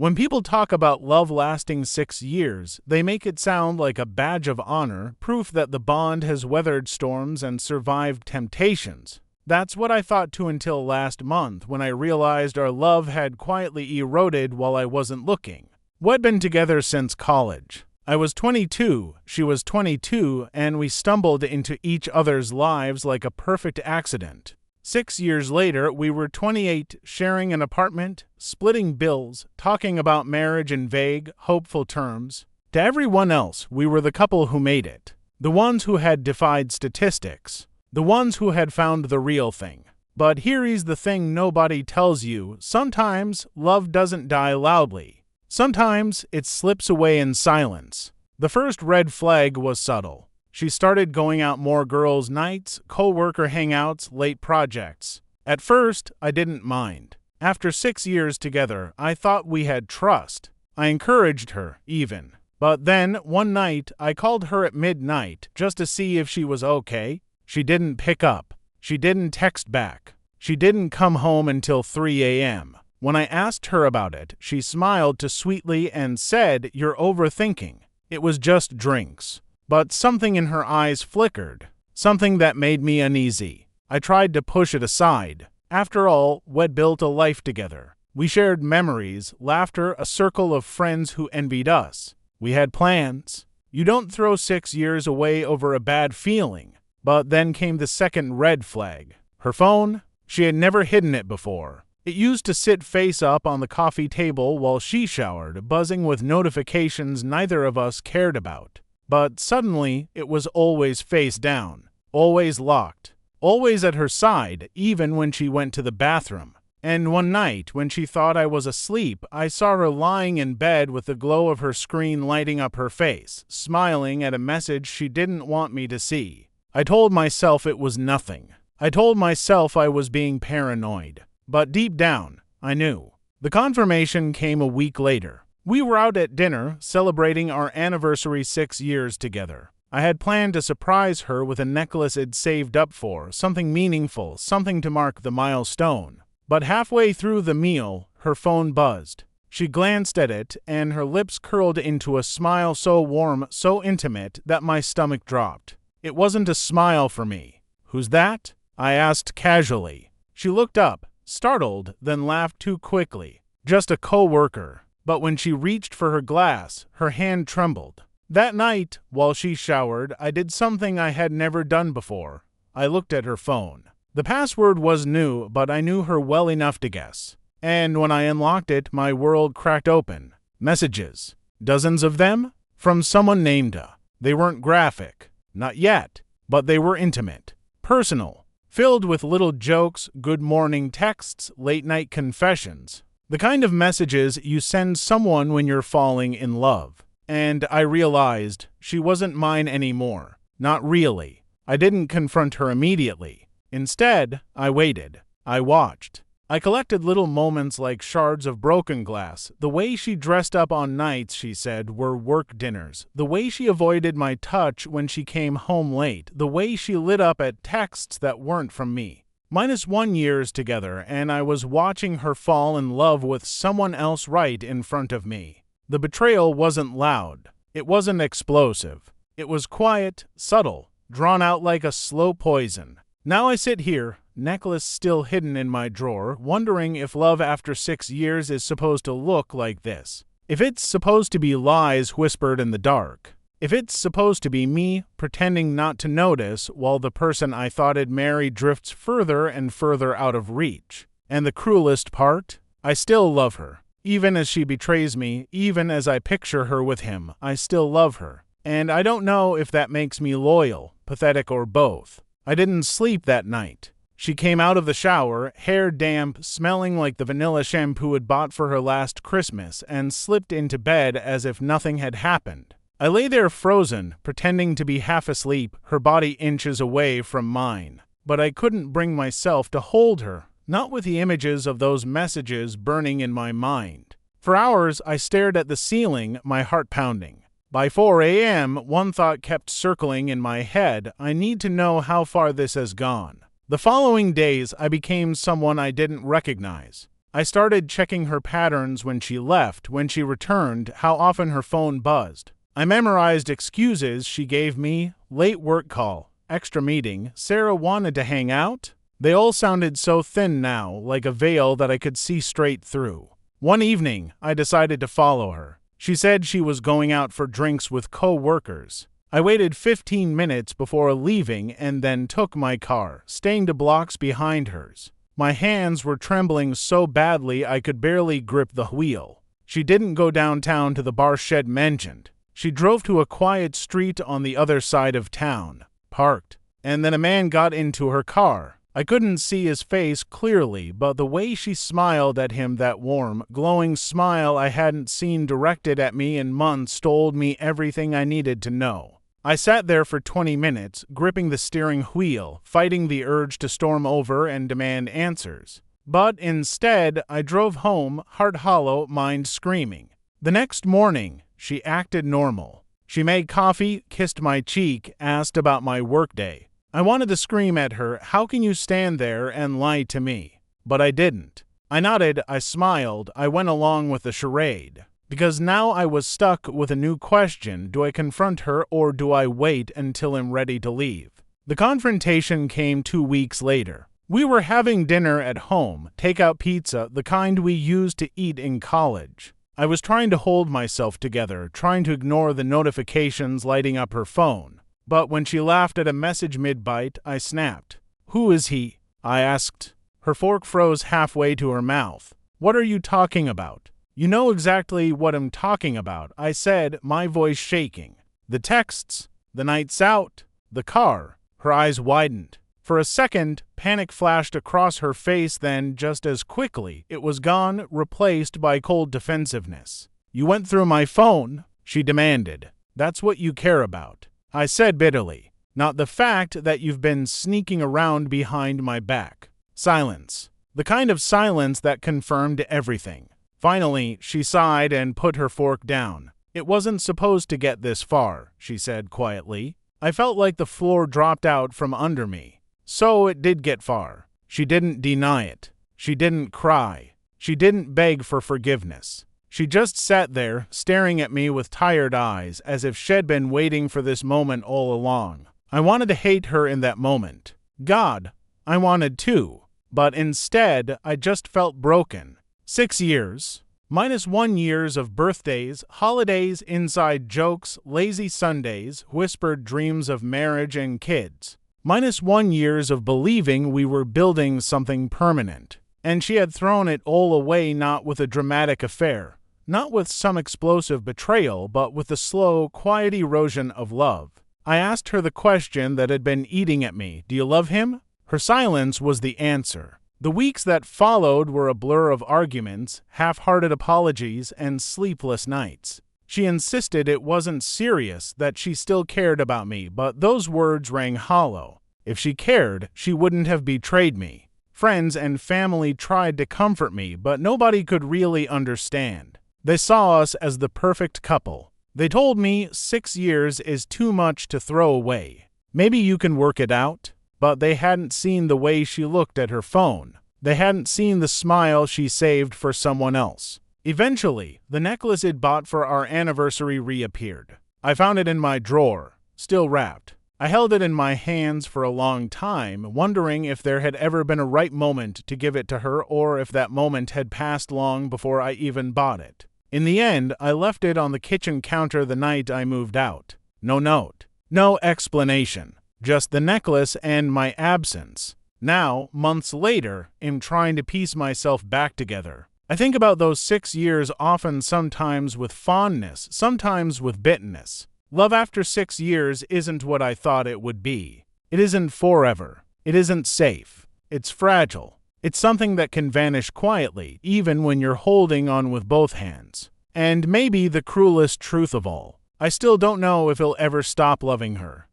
When people talk about love lasting 6 years, they make it sound like a badge of honor, proof that the bond has weathered storms and survived temptations. That's what I thought too until last month when I realized our love had quietly eroded while I wasn't looking. We'd been together since college. I was 22, she was 22, and we stumbled into each other's lives like a perfect accident. 6 years later, we were 28, sharing an apartment, splitting bills, talking about marriage in vague, hopeful terms. To everyone else, we were the couple who made it. The ones who had defied statistics. The ones who had found the real thing. But here's the thing nobody tells you. Sometimes love doesn't die loudly. Sometimes it slips away in silence. The first red flag was subtle. She started going out more girls' nights, co-worker hangouts, late projects. At first, I didn't mind. After 6 years together, I thought we had trust. I encouraged her, even. But then, one night, I called her at midnight just to see if she was okay. She didn't pick up. She didn't text back. She didn't come home until 3 a.m. When I asked her about it, she smiled too sweetly and said, "You're overthinking. It was just drinks." But something in her eyes flickered, something that made me uneasy. I tried to push it aside. After all, we'd built a life together. We shared memories, laughter, a circle of friends who envied us. We had plans. You don't throw 6 years away over a bad feeling. But then came the second red flag. Her phone? She had never hidden it before. It used to sit face up on the coffee table while she showered, buzzing with notifications neither of us cared about. But suddenly, it was always face down, always locked, always at her side, even when she went to the bathroom. And one night, when she thought I was asleep, I saw her lying in bed with the glow of her screen lighting up her face, smiling at a message she didn't want me to see. I told myself it was nothing. I told myself I was being paranoid. But deep down, I knew. The confirmation came a week later. We were out at dinner, celebrating our anniversary 6 years together. I had planned to surprise her with a necklace I'd saved up for, something meaningful, something to mark the milestone. But halfway through the meal, her phone buzzed. She glanced at it, and her lips curled into a smile so warm, so intimate, that my stomach dropped. It wasn't a smile for me. "Who's that?" I asked casually. She looked up, startled, then laughed too quickly. "Just a co-worker." But when she reached for her glass, her hand trembled. That night, while she showered, I did something I had never done before. I looked at her phone. The password was new, but I knew her well enough to guess. And when I unlocked it, my world cracked open. Messages. Dozens of them? From someone named A. They weren't graphic. Not yet. But they were intimate. Personal. Filled with little jokes, good morning texts, late night confessions. The kind of messages you send someone when you're falling in love. And I realized she wasn't mine anymore. Not really. I didn't confront her immediately. Instead, I waited. I watched. I collected little moments like shards of broken glass. The way she dressed up on nights, she said, were work dinners. The way she avoided my touch when she came home late. The way she lit up at texts that weren't from me. -1 years together, and I was watching her fall in love with someone else right in front of me. The betrayal wasn't loud. It wasn't explosive. It was quiet, subtle, drawn out like a slow poison. Now I sit here, necklace still hidden in my drawer, wondering if love after 6 years is supposed to look like this. If it's supposed to be lies whispered in the dark. If it's supposed to be me pretending not to notice while the person I thought I'd marry drifts further and further out of reach. And the cruelest part? I still love her. Even as she betrays me, even as I picture her with him, I still love her. And I don't know if that makes me loyal, pathetic, or both. I didn't sleep that night. She came out of the shower, hair damp, smelling like the vanilla shampoo I'd bought for her last Christmas, and slipped into bed as if nothing had happened. I lay there frozen, pretending to be half asleep, her body inches away from mine. But I couldn't bring myself to hold her, not with the images of those messages burning in my mind. For hours, I stared at the ceiling, my heart pounding. By 4 a.m., one thought kept circling in my head: I need to know how far this has gone. The following days, I became someone I didn't recognize. I started checking her patterns when she left, when she returned, how often her phone buzzed. I memorized excuses she gave me: late work call, extra meeting, Sarah wanted to hang out. They all sounded so thin now, like a veil that I could see straight through. One evening, I decided to follow her. She said she was going out for drinks with co-workers. I waited 15 minutes before leaving and then took my car, staying 2 blocks behind hers. My hands were trembling so badly I could barely grip the wheel. She didn't go downtown to the bar Shed mentioned. She drove to a quiet street on the other side of town, parked, and then a man got into her car. I couldn't see his face clearly, but the way she smiled at him, that warm, glowing smile I hadn't seen directed at me in months, told me everything I needed to know. I sat there for 20 minutes, gripping the steering wheel, fighting the urge to storm over and demand answers. But instead, I drove home, heart hollow, mind screaming. The next morning, she acted normal. She made coffee, kissed my cheek, asked about my workday. I wanted to scream at her, "How can you stand there and lie to me?" But I didn't. I nodded, I smiled, I went along with the charade. Because now I was stuck with a new question: do I confront her or do I wait until I'm ready to leave? The confrontation came 2 weeks later. We were having dinner at home, takeout pizza, the kind we used to eat in college. I was trying to hold myself together, trying to ignore the notifications lighting up her phone. But when she laughed at a message mid-bite, I snapped. "Who is he?" I asked. Her fork froze halfway to her mouth. "What are you talking about?" "You know exactly what I'm talking about," I said, my voice shaking. "The texts, the nights out, the car." Her eyes widened. For a second, panic flashed across her face, then, just as quickly, it was gone, replaced by cold defensiveness. "You went through my phone?" she demanded. "That's what you care about," I said bitterly. "Not the fact that you've been sneaking around behind my back." Silence. The kind of silence that confirmed everything. Finally, she sighed and put her fork down. "It wasn't supposed to get this far," she said quietly. I felt like the floor dropped out from under me. So it did get far. She didn't deny it. She didn't cry. She didn't beg for forgiveness. She just sat there, staring at me with tired eyes, as if she'd been waiting for this moment all along. I wanted to hate her in that moment. God, I wanted to. But instead, I just felt broken. 6 years. -1 years of birthdays, holidays, inside jokes, lazy Sundays, whispered dreams of marriage and kids. -1 years of believing we were building something permanent. And she had thrown it all away, not with a dramatic affair, not with some explosive betrayal, but with the slow, quiet erosion of love. I asked her the question that had been eating at me: "Do you love him?" Her silence was the answer. The weeks that followed were a blur of arguments, half-hearted apologies, and sleepless nights. She insisted it wasn't serious, that she still cared about me, but those words rang hollow. If she cared, she wouldn't have betrayed me. Friends and family tried to comfort me, but nobody could really understand. They saw us as the perfect couple. They told me 6 years is too much to throw away. Maybe you can work it out. But they hadn't seen the way she looked at her phone. They hadn't seen the smile she saved for someone else. Eventually, the necklace I'd bought for our anniversary reappeared. I found it in my drawer, still wrapped. I held it in my hands for a long time, wondering if there had ever been a right moment to give it to her, or if that moment had passed long before I even bought it. In the end, I left it on the kitchen counter the night I moved out. No note, no explanation. Just the necklace and my absence. Now, months later, I'm trying to piece myself back together. I think about those 6 years often, sometimes with fondness, sometimes with bitterness. Love after 6 years isn't what I thought it would be. It isn't forever. It isn't safe. It's fragile. It's something that can vanish quietly, even when you're holding on with both hands. And maybe the cruelest truth of all, I still don't know if I'll ever stop loving her.